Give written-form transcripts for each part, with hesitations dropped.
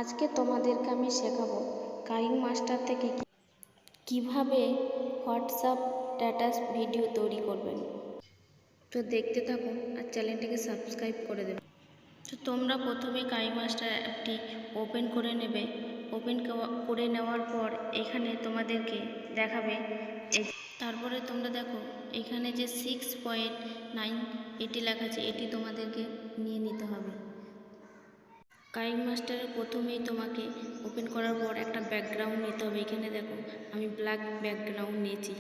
আজকে তোমাদেরকে আমি শেখাবো কাইং মাস্টার থেকে কিভাবে হোয়াটসঅ্যাপ স্ট্যাটাস ভিডিও তৈরি করবেন। তো দেখতে থাকো আর চ্যানেলটিকে সাবস্ক্রাইব করে দেবে। তো তোমরা প্রথমে কাইং মাস্টার অ্যাপটি ওপেন করে নেবে। ওপেন করে নেওয়ার পর এখানে তোমাদেরকে দেখাবে তারপরে তোমরা দেখো এখানে যে 6.9 এটি লেখা আছে, এটি তোমাদেরকে নিয়ে নিতে হবে। কাইং মাস্টারে প্রথমেই তোমাকে ওপেন করার পর একটা ব্যাকগ্রাউন্ড নিতে হবে। এখানে দেখো আমি ব্ল্যাক ব্যাকগ্রাউন্ড নিয়েছি,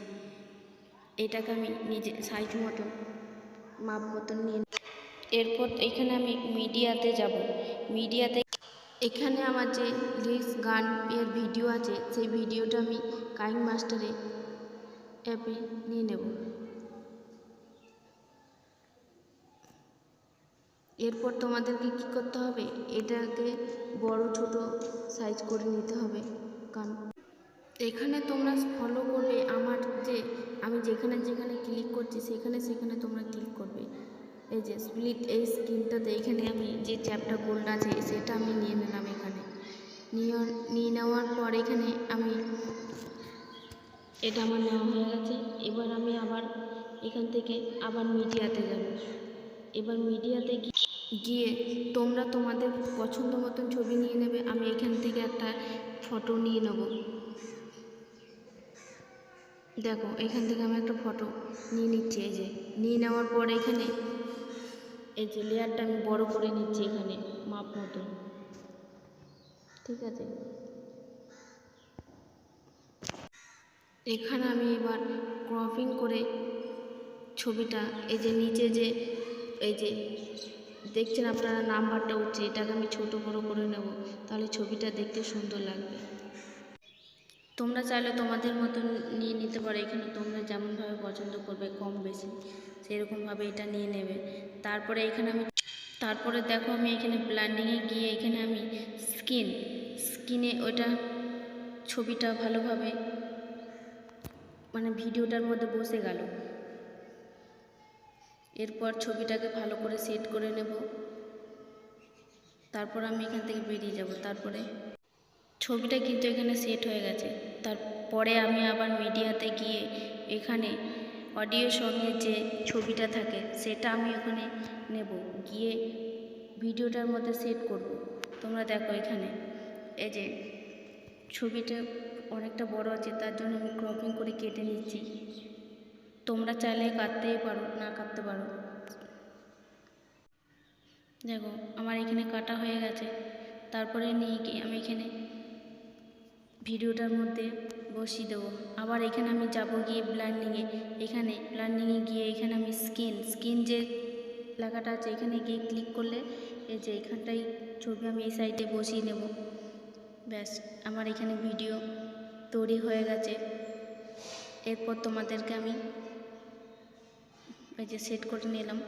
এটাকে আমি নিজে সাইজ মতো মাপ মতন নিয়ে এরপর এখানে আমি মিডিয়াতে যাব। মিডিয়াতে এখানে আমার যে লিরিক্স গান এর ভিডিও আছে সেই ভিডিওটা আমি কাইং মাস্টারে অ্যাপে নিয়ে নেব। এরপর তোমাদেরকে কি করতে হবে, এটাকে বড় ছোট সাইজ করে নিতে হবে। কারণ এখানে তোমরা ফলো করবে আমার যে আমি যেখানে যেখানে ক্লিক করছি সেখানে তোমরা ক্লিক করবে। এই যে স্প্লিট এই স্ক্রিনটাতে এখানে আমি যে চ্যাপটা গোল্ড আছে সেটা আমি নিয়ে নিলাম। এখানে নিয়ে নেওয়ার পর এখানে আমি এটা আমার নেওয়া হয়ে গেছে। এবার আমি আবার এখান থেকে আবার মিডিয়াতে যাব। এবার মিডিয়াতে গিয়ে তোমরা তোমাদের পছন্দ মতন ছবি নিয়ে নেবে। আমি এখান থেকে একটা ফটো নিয়ে নেব। দেখো এখান থেকে আমি একটা ফটো নিয়ে নিচ্ছি। এই যে নিয়ে নেওয়ার পর এখানে এই যে লেয়ারটা আমি বড় করে নিচ্ছি এখানে মাপ মতো, ঠিক আছে। এখানে আমি এবার ক্রপিং করে ছবিটা এই যে নিচে যে এই যে দেখছেন আপনারা নাম্বারটা উঠছে, এটাকে আমি ছোট বড় করে নেব, তাহলে ছবিটা দেখতে সুন্দর লাগবে। তোমরা চাইলে তোমাদের মতন নিয়ে নিতে পারো। এখানে তোমরা যেমনভাবে পছন্দ করবে কম বেশি সেরকমভাবে এটা নিয়ে নেবে। তারপরে এখানে তারপরে দেখো আমি এখানে ব্লেন্ডিংয়ে গিয়ে এখানে আমি স্কিনে ওইটা ছবিটা ভালোভাবে মানে ভিডিওটার মধ্যে বসে গেল। এরপর ছবিটাকে ভালো করে সেট করে নেব। তারপর আমি এখান থেকে বেরিয়ে যাব। তারপরে ছবিটা কিন্তু এখানে সেট হয়ে গেছে। তারপরে আমি আবার মিডিয়াতে গিয়ে এখানে অডিও সঙ্গে যে ছবিটা থাকে সেটা আমি ওখানে নেব, গিয়ে ভিডিওটার মধ্যে সেট করব। তোমরা দেখো এখানে এই যে ছবিটা অনেকটা বড় আছে, তার জন্য আমি ক্রপিং করে কেটে নিচ্ছি। তোমরা চাইলে কাটতেই পারো, না কাটতে পারো। দেখো আমার এখানে কাটা হয়ে গেছে। তারপরে নিয়ে গিয়ে আমি এখানে ভিডিওটার মধ্যে বসিয়ে দেবো। আবার এখানে আমি যাব গিয়ে ব্লেন্ডিংয়ে। এখানে ব্লেন্ডিংয়ে গিয়ে এখানে আমি স্কিন যে লেখাটা আছে এখানে গিয়ে ক্লিক করলে এই যে এখানটাই ছবি আমি এই সাইডে বসিয়ে নেব। ব্যাস আমার এখানে ভিডিও তৈরি হয়ে গেছে। এরপর তোমাদেরকে আমি এই যে সেট করে নিলাম।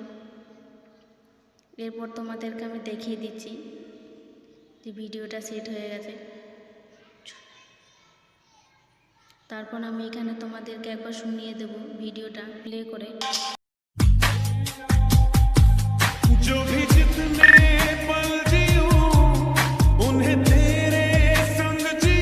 এরপর তোমাদেরকে আমি দেখিয়ে দিচ্ছি যে ভিডিওটা সেট হয়ে গেছে। তারপর আমি এখানে তোমাদেরকে একবার শুনিয়ে দেব ভিডিওটা প্লে করে।